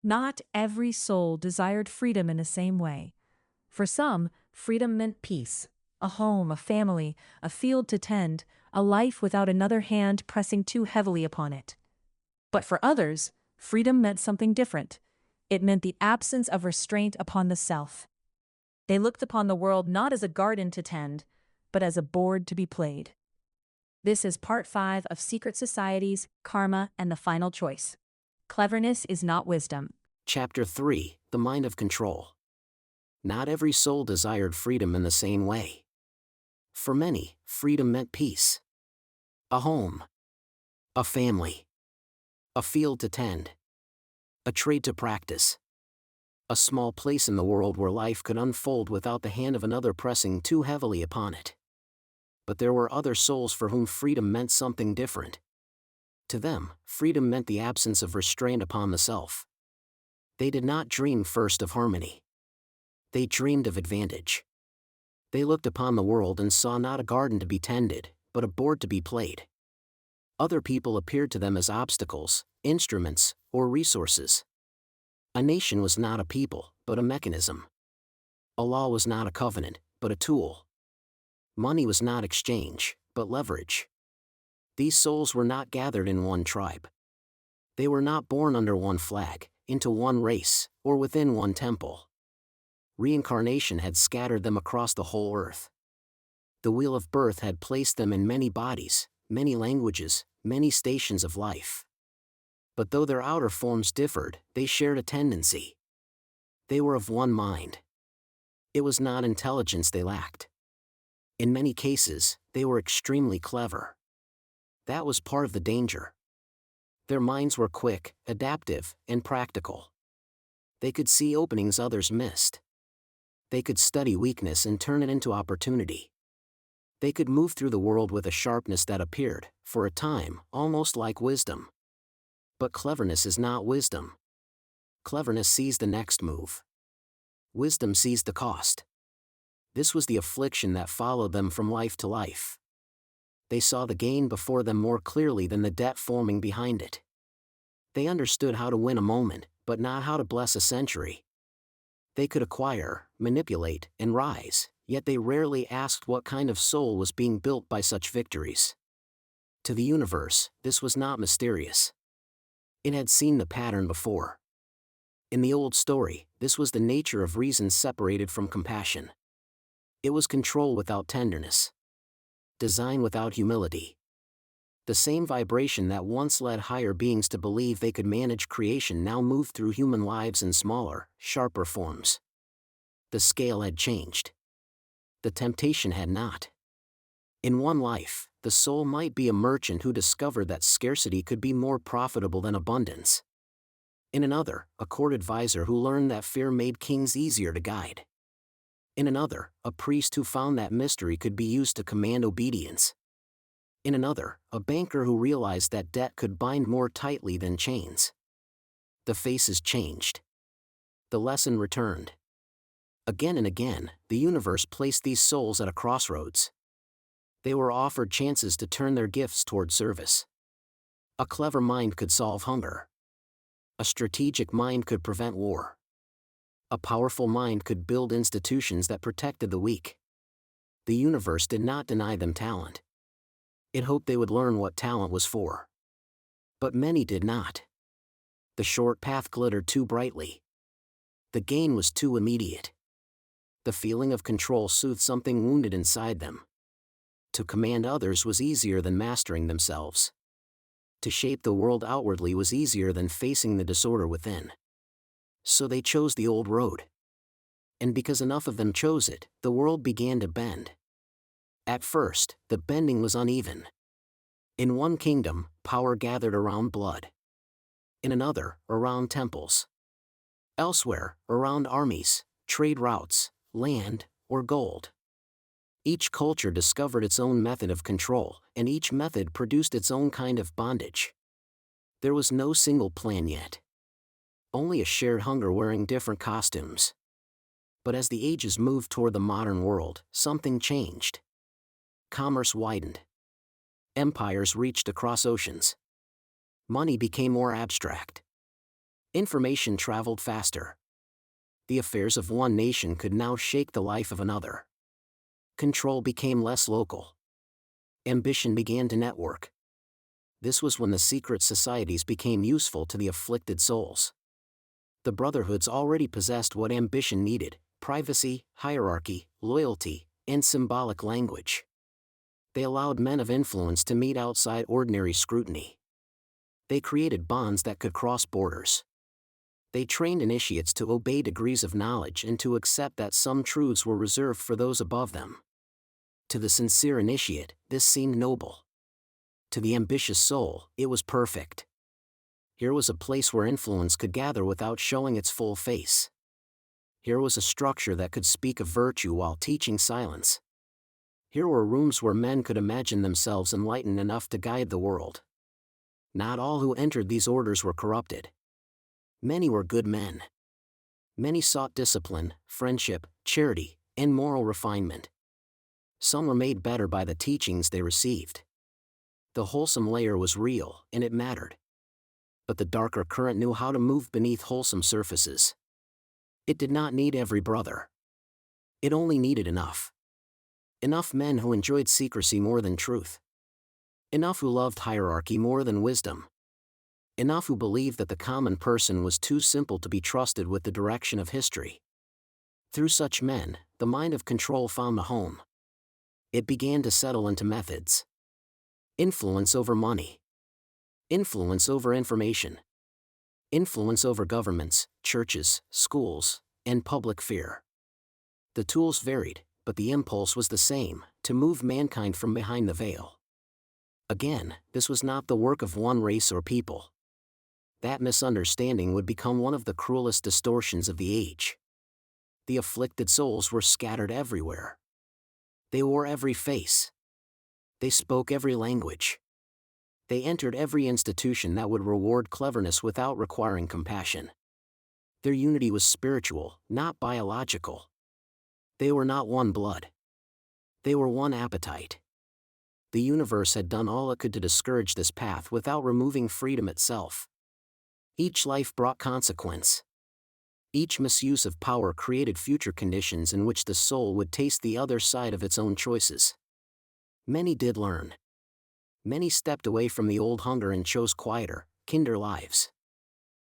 Not every soul desired freedom in the same way. For some, freedom meant peace, a home, a family, a field to tend, a life without another hand pressing too heavily upon it. But for others, freedom meant something different. It meant the absence of restraint upon the self. They looked upon the world not as a garden to tend, but as a board to be played. This is part 5 of Secret Societies, Karma, and the Final Choice. Cleverness is not wisdom. Chapter 3: The Mind of Control. Not every soul desired freedom in the same way. For many, freedom meant peace. A home. A family. A field to tend. A trade to practice. A small place in the world where life could unfold without the hand of another pressing too heavily upon it. But there were other souls for whom freedom meant something different. To them, freedom meant the absence of restraint upon the self. They did not dream first of harmony. They dreamed of advantage. They looked upon the world and saw not a garden to be tended, but a board to be played. Other people appeared to them as obstacles, instruments, or resources. A nation was not a people, but a mechanism. A law was not a covenant, but a tool. Money was not exchange, but leverage. These souls were not gathered in one tribe. They were not born under one flag, into one race, or within one temple. Reincarnation had scattered them across the whole earth. The wheel of birth had placed them in many bodies, many languages, many stations of life. But though their outer forms differed, they shared a tendency. They were of one mind. It was not intelligence they lacked. In many cases, they were extremely clever. That was part of the danger. Their minds were quick, adaptive, and practical. They could see openings others missed. They could study weakness and turn it into opportunity. They could move through the world with a sharpness that appeared, for a time, almost like wisdom. But cleverness is not wisdom. Cleverness sees the next move. Wisdom sees the cost. This was the affliction that followed them from life to life. They saw the gain before them more clearly than the debt forming behind it. They understood how to win a moment, but not how to bless a century. They could acquire, manipulate, and rise, yet they rarely asked what kind of soul was being built by such victories. To the universe, this was not mysterious. It had seen the pattern before. In the old story, this was the nature of reason separated from compassion. It was control without tenderness. Design without humility. The same vibration that once led higher beings to believe they could manage creation now moved through human lives in smaller, sharper forms. The scale had changed. The temptation had not. In one life, the soul might be a merchant who discovered that scarcity could be more profitable than abundance. In another, a court advisor who learned that fear made kings easier to guide. In another, a priest who found that mystery could be used to command obedience. In another, a banker who realized that debt could bind more tightly than chains. The faces changed. The lesson returned. Again and again, the universe placed these souls at a crossroads. They were offered chances to turn their gifts toward service. A clever mind could solve hunger. A strategic mind could prevent war. A powerful mind could build institutions that protected the weak. The universe did not deny them talent. It hoped they would learn what talent was for. But many did not. The short path glittered too brightly. The gain was too immediate. The feeling of control soothed something wounded inside them. To command others was easier than mastering themselves. To shape the world outwardly was easier than facing the disorder within. So they chose the old road. And because enough of them chose it, the world began to bend. At first, the bending was uneven. In one kingdom, power gathered around blood. In another, around temples. Elsewhere, around armies, trade routes, land, or gold. Each culture discovered its own method of control, and each method produced its own kind of bondage. There was no single plan yet. Only a shared hunger wearing different costumes. But as the ages moved toward the modern world, something changed. Commerce widened. Empires reached across oceans. Money became more abstract. Information traveled faster. The affairs of one nation could now shake the life of another. Control became less local. Ambition began to network. This was when the secret societies became useful to the afflicted souls. The brotherhoods already possessed what ambition needed: privacy, hierarchy, loyalty, and symbolic language. They allowed men of influence to meet outside ordinary scrutiny. They created bonds that could cross borders. They trained initiates to obey degrees of knowledge and to accept that some truths were reserved for those above them. To the sincere initiate, this seemed noble. To the ambitious soul, it was perfect. Here was a place where influence could gather without showing its full face. Here was a structure that could speak of virtue while teaching silence. Here were rooms where men could imagine themselves enlightened enough to guide the world. Not all who entered these orders were corrupted. Many were good men. Many sought discipline, friendship, charity, and moral refinement. Some were made better by the teachings they received. The wholesome layer was real, and it mattered. But the darker current knew how to move beneath wholesome surfaces. It did not need every brother. It only needed enough. Enough men who enjoyed secrecy more than truth. Enough who loved hierarchy more than wisdom. Enough who believed that the common person was too simple to be trusted with the direction of history. Through such men, the mind of control found a home. It began to settle into methods. Influence over money. Influence over information. Influence over governments, churches, schools, and public fear. The tools varied, but the impulse was the same: to move mankind from behind the veil. Again, this was not the work of one race or people. That misunderstanding would become one of the cruelest distortions of the age. The afflicted souls were scattered everywhere. They wore every face. They spoke every language. They entered every institution that would reward cleverness without requiring compassion. Their unity was spiritual, not biological. They were not one blood. They were one appetite. The universe had done all it could to discourage this path without removing freedom itself. Each life brought consequence. Each misuse of power created future conditions in which the soul would taste the other side of its own choices. Many did learn. Many stepped away from the old hunger and chose quieter, kinder lives.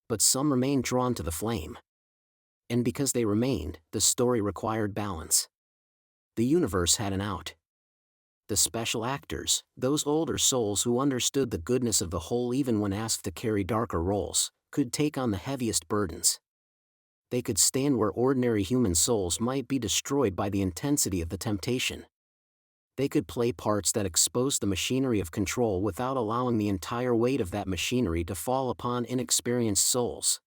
But some remained drawn to the flame. And because they remained, the story required balance. The universe had an out. The special actors, those older souls who understood the goodness of the whole even when asked to carry darker roles, could take on the heaviest burdens. They could stand where ordinary human souls might be destroyed by the intensity of the temptation. They could play parts that exposed the machinery of control without allowing the entire weight of that machinery to fall upon inexperienced souls.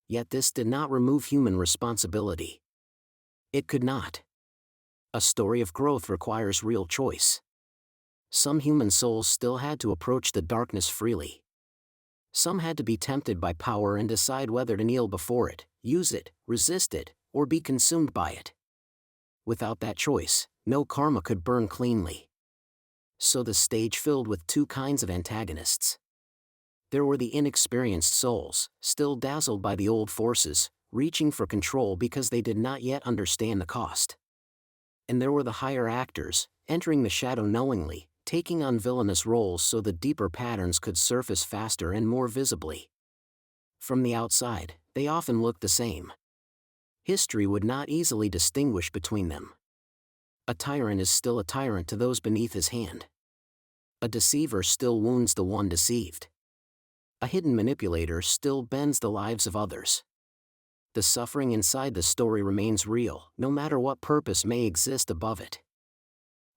Yet this did not remove human responsibility. It could not. A story of growth requires real choice. Some human souls still had to approach the darkness freely. Some had to be tempted by power and decide whether to kneel before it, use it, resist it, or be consumed by it. Without that choice, no karma could burn cleanly. So the stage filled with two kinds of antagonists. There were the inexperienced souls, still dazzled by the old forces, reaching for control because they did not yet understand the cost. And there were the higher actors, entering the shadow knowingly, taking on villainous roles so the deeper patterns could surface faster and more visibly. From the outside, they often looked the same. History would not easily distinguish between them. A tyrant is still a tyrant to those beneath his hand. A deceiver still wounds the one deceived. A hidden manipulator still bends the lives of others. The suffering inside the story remains real, no matter what purpose may exist above it.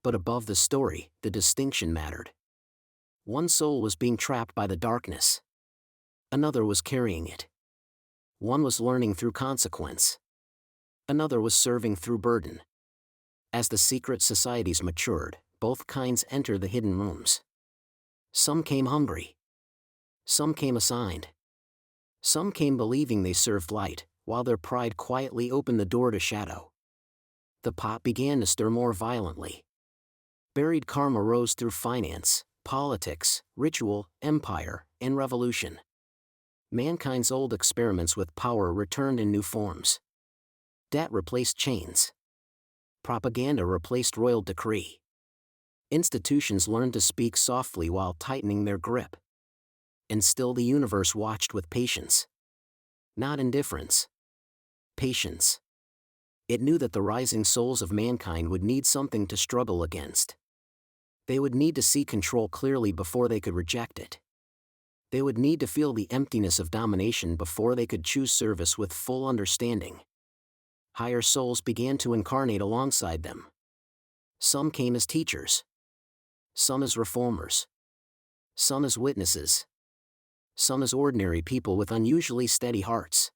But above the story, the distinction mattered. One soul was being trapped by the darkness. Another was carrying it. One was learning through consequence. Another was serving through burden. As the secret societies matured, both kinds entered the hidden rooms. Some came hungry. Some came assigned. Some came believing they served light, while their pride quietly opened the door to shadow. The pot began to stir more violently. Buried karma rose through finance, politics, ritual, empire, and revolution. Mankind's old experiments with power returned in new forms. Debt replaced chains. Propaganda replaced royal decree. Institutions learned to speak softly while tightening their grip. And still the universe watched with patience. Not indifference. Patience. It knew that the rising souls of mankind would need something to struggle against. They would need to see control clearly before they could reject it. They would need to feel the emptiness of domination before they could choose service with full understanding. Higher souls began to incarnate alongside them. Some came as teachers. Some as reformers. Some as witnesses. Some as ordinary people with unusually steady hearts.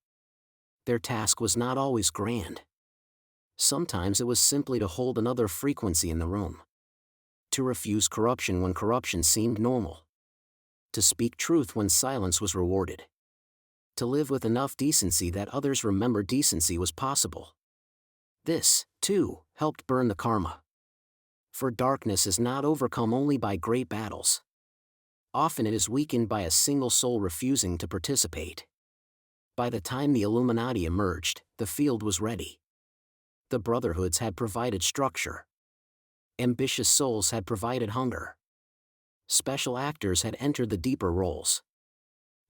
Their task was not always grand. Sometimes it was simply to hold another frequency in the room. To refuse corruption when corruption seemed normal. To speak truth when silence was rewarded. To live with enough decency that others remembered decency was possible. This, too, helped burn the karma. For darkness is not overcome only by great battles. Often it is weakened by a single soul refusing to participate. By the time the Illuminati emerged, the field was ready. The brotherhoods had provided structure. Ambitious souls had provided hunger. Special actors had entered the deeper roles.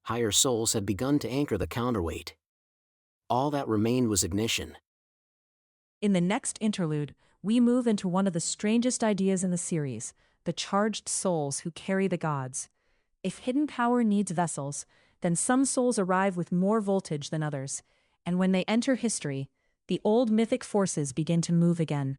Higher souls had begun to anchor the counterweight. All that remained was ignition. In the next interlude, we move into one of the strangest ideas in the series, the charged souls who carry the gods. If hidden power needs vessels, then some souls arrive with more voltage than others, and when they enter history, the old mythic forces begin to move again.